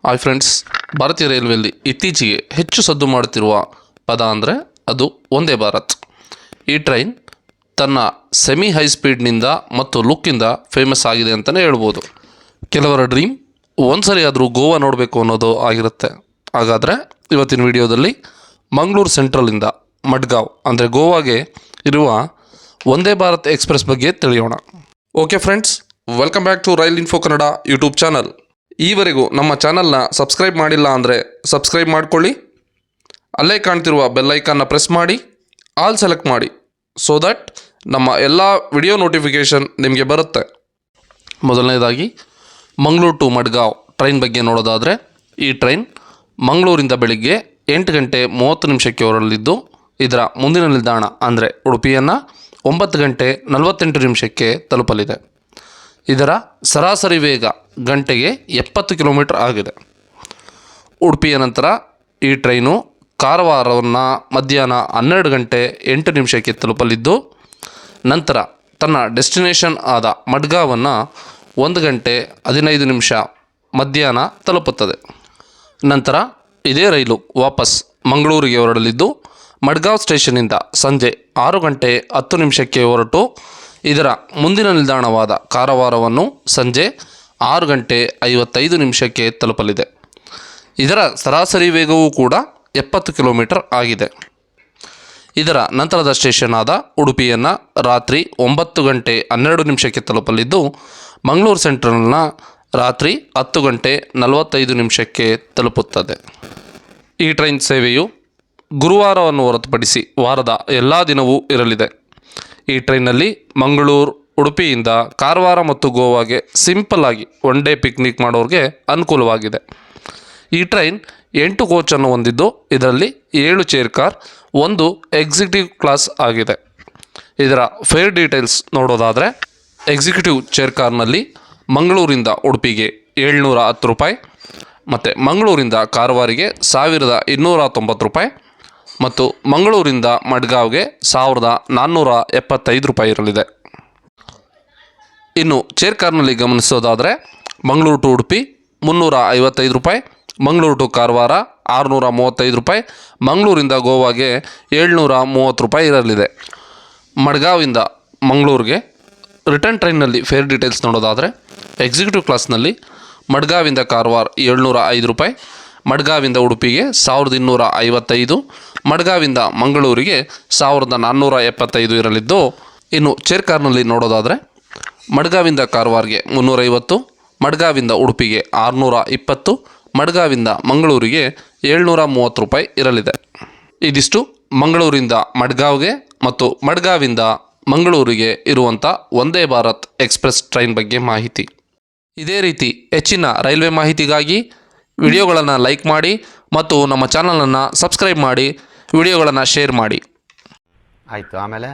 Hi friends, ಭಾರತೀಯ ರೈಲ್ವೆಯಲ್ಲಿ ಇತ್ತೀಚೆಗೆ ಹೆಚ್ಚು ಸದ್ದು ಮಾಡುತ್ತಿರುವ ಪದ ಅಂದರೆ ಅದು ವಂದೇ ಭಾರತ್. ಈ ಟ್ರೈನ್ ತನ್ನ ಸೆಮಿ ಹೈ ಸ್ಪೀಡ್ನಿಂದ ಮತ್ತು ಲುಕ್ಕಿಂದ ಫೇಮಸ್ ಆಗಿದೆ ಅಂತಲೇ ಹೇಳ್ಬೋದು. ಕೆಲವರ ಡ್ರೀಮ್ ಒಂದ್ಸರಿ ಆದರೂ ಗೋವಾ ನೋಡಬೇಕು ಅನ್ನೋದು ಆಗಿರುತ್ತೆ. ಹಾಗಾದರೆ ಇವತ್ತಿನ ವಿಡಿಯೋದಲ್ಲಿ ಮಂಗಳೂರು ಸೆಂಟ್ರಲಿಂದ ಮಡ್ಗಾಂವ್ ಅಂದರೆ ಗೋವಾಗೆ ಇರುವ ವಂದೇ ಭಾರತ್ ಎಕ್ಸ್ಪ್ರೆಸ್ ಬಗ್ಗೆ ತಿಳಿಯೋಣ. Okay friends, welcome back to rail info Kannada YouTube channel. ಈವರೆಗೂ ನಮ್ಮ ಚಾನಲ್ನ ಸಬ್ಸ್ಕ್ರೈಬ್ ಮಾಡಿಲ್ಲ ಅಂದರೆ ಸಬ್ಸ್ಕ್ರೈಬ್ ಮಾಡ್ಕೊಳ್ಳಿ. ಅಲ್ಲೇ ಕಾಣ್ತಿರುವ ಬೆಲ್ಲೈಕನ್ನ ಪ್ರೆಸ್ ಮಾಡಿ ಆಲ್ ಸೆಲೆಕ್ಟ್ ಮಾಡಿ, ಸೊ ದಟ್ ನಮ್ಮ ಎಲ್ಲ ವಿಡಿಯೋ ನೋಟಿಫಿಕೇಷನ್ ನಿಮಗೆ ಬರುತ್ತೆ. ಮೊದಲನೇದಾಗಿ ಮಂಗಳೂರು ಟು ಮಡ್ಗಾಂವ್ ಟ್ರೈನ್ ಬಗ್ಗೆ ನೋಡೋದಾದರೆ, ಈ ಟ್ರೈನ್ ಮಂಗಳೂರಿಂದ ಬೆಳಿಗ್ಗೆ 8 ಗಂಟೆ 30 ನಿಮಿಷಕ್ಕೆ ಹೊರಡಲಿದ್ದು, ಇದರ ಮುಂದಿನ ನಿಲ್ದಾಣ ಅಂದರೆ ಉಡುಪಿಯನ್ನು 9 ಗಂಟೆ 48 ನಿಮಿಷಕ್ಕೆ ತಲುಪಲಿದೆ. ಇದರ ಸರಾಸರಿ ವೇಗ ಗಂಟೆಗೆ 70 ಕಿಲೋಮೀಟರ್ ಆಗಿದೆ. ಉಡುಪಿಯ ನಂತರ ಈ ಟ್ರೈನು ಕಾರವಾರವನ್ನು ಮಧ್ಯಾಹ್ನ 12 ಗಂಟೆ 8 ನಿಮಿಷಕ್ಕೆ ತಲುಪಲಿದ್ದು, ನಂತರ ತನ್ನ ಡೆಸ್ಟಿನೇಷನ್ ಆದ ಮಡ್ಗಾಂವನ್ನು 1 ಗಂಟೆ 15 ನಿಮಿಷ ಮಧ್ಯಾಹ್ನ ತಲುಪುತ್ತದೆ. ನಂತರ ಇದೇ ರೈಲು ವಾಪಸ್ ಮಂಗಳೂರಿಗೆ ಹೊರಡಲಿದ್ದು, ಮಡ್ಗಾಂವ್ ಸ್ಟೇಷನ್ನಿಂದ ಸಂಜೆ 6 ಗಂಟೆ 10 ನಿಮಿಷಕ್ಕೆ ಹೊರಟು ಇದರ ಮುಂದಿನ ನಿಲ್ದಾಣವಾದ ಕಾರವಾರವನ್ನು ಸಂಜೆ 6 ಗಂಟೆ 55 ನಿಮಿಷಕ್ಕೆ ತಲುಪಲಿದೆ. ಇದರ ಸರಾಸರಿ ವೇಗವೂ ಕೂಡ 70 ಕಿಲೋಮೀಟರ್ ಆಗಿದೆ. ಇದರ ನಂತರದ ಸ್ಟೇಷನ್ ಆದ ಉಡುಪಿಯನ್ನು ರಾತ್ರಿ 9 ಗಂಟೆ 12 ನಿಮಿಷಕ್ಕೆ ತಲುಪಲಿದ್ದು, ಮಂಗಳೂರು ಸೆಂಟ್ರಲ್ನ ರಾತ್ರಿ 10 ಗಂಟೆ 45 ನಿಮಿಷಕ್ಕೆ ತಲುಪುತ್ತದೆ. ಈ ಟ್ರೈನ್ ಸೇವೆಯು ಗುರುವಾರವನ್ನು ಹೊರತುಪಡಿಸಿ ವಾರದ ಎಲ್ಲ ದಿನವೂ ಇರಲಿದೆ. ಈ ಟ್ರೈನಲ್ಲಿ ಮಂಗಳೂರು ಉಡುಪಿಯಿಂದ ಕಾರವಾರ ಮತ್ತು ಗೋವಾಗೆ ಸಿಂಪಲ್ ಆಗಿ ಒನ್ ಡೇ ಪಿಕ್ನಿಕ್ ಮಾಡೋರಿಗೆ ಅನುಕೂಲವಾಗಿದೆ. ಈ ಟ್ರೈನ್ 8 ಕೋಚನ್ನು ಹೊಂದಿದ್ದು, ಇದರಲ್ಲಿ 7 ಚೇರ್ ಕಾರ್, 1 ಎಕ್ಸಿಕ್ಯೂಟಿವ್ ಕ್ಲಾಸ್ ಆಗಿದೆ. ಇದರ ಫೇರ್ ಡೀಟೇಲ್ಸ್ ನೋಡೋದಾದರೆ, ಎಕ್ಸಿಕ್ಯೂಟಿವ್ ಚೇರ್ ಕಾರ್ನಲ್ಲಿ ಮಂಗಳೂರಿಂದ ಉಡುಪಿಗೆ 710 ರೂಪಾಯಿ ಮತ್ತು ಮಂಗಳೂರಿಂದ ಕಾರವಾರಿಗೆ 1290 ರೂಪಾಯಿ ಮತ್ತು ಮಂಗಳೂರಿಂದ ಮಡ್ಗಾಂವ್ಗೆ 1475 ರೂಪಾಯಿ ಇರಲಿದೆ. ಇನ್ನು ಚೇರ್ ಕಾರ್ನಲ್ಲಿ ಗಮನಿಸೋದಾದರೆ, ಮಂಗಳೂರು ಟು ಉಡುಪಿ 355 ರೂಪಾಯಿ, ಮಂಗಳೂರು ಟು ಕಾರವಾರ 635 ರೂಪಾಯಿ, ಮಂಗಳೂರಿಂದ ಗೋವಾಗೆ 730 ರೂಪಾಯಿ ಇರಲಿದೆ. ಮಡ್ಗಾಂವಿಂದ ಮಂಗಳೂರಿಗೆ ರಿಟರ್ನ್ ಟ್ರೈನ್ನಲ್ಲಿ ಫೇರ್ ಡೀಟೇಲ್ಸ್ ನೋಡೋದಾದರೆ, ಎಕ್ಸಿಕ್ಯೂಟಿವ್ ಕ್ಲಾಸ್ನಲ್ಲಿ ಮಡ್ಗಾಂವಿಂದ ಕಾರವಾರ 705 ರೂಪಾಯಿ, ಮಡ್ಗಾಂವಿಂದ ಉಡುಪಿಗೆ 1255, ಮಡ್ಗಾಂವಿಂದ ಮಂಗಳೂರಿಗೆ 1475 ಇರಲಿದ್ದು, ಇನ್ನು ಚೇರ್ ಕಾರ್ನಲ್ಲಿ ನೋಡೋದಾದರೆ ಮಡ್ಗಾಂವಿಂದ ಕಾರವಾರಿಗೆ 350, ಮಡ್ಗಾಂವಿಂದ ಉಡುಪಿಗೆ 620, ಮಡ್ಗಾಂವಿಂದ ಮಂಗಳೂರಿಗೆ 730 ರೂಪಾಯಿ ಇರಲಿದೆ. ಇದಿಷ್ಟು ಮಂಗಳೂರಿಂದ ಮಡ್ಗಾಂವ್ಗೆ ಮತ್ತು ಮಡ್ಗಾಂವಿಂದ ಮಂಗಳೂರಿಗೆ ಇರುವಂಥ ವಂದೇ ಭಾರತ್ ಎಕ್ಸ್ಪ್ರೆಸ್ ಟ್ರೈನ್ ಬಗ್ಗೆ ಮಾಹಿತಿ. ಇದೇ ರೀತಿ ಹೆಚ್ಚಿನ ರೈಲ್ವೆ ಮಾಹಿತಿಗಾಗಿ ವಿಡಿಯೋಗಳನ್ನು ಲೈಕ್ ಮಾಡಿ ಮತ್ತು ನಮ್ಮ ಚಾನಲನ್ನು ಸಬ್ಸ್ಕ್ರೈಬ್ ಮಾಡಿ, ವಿಡಿಯೋಗಳನ್ನು ಶೇರ್ ಮಾಡಿ. ಆಯಿತು. ಆಮೇಲೆ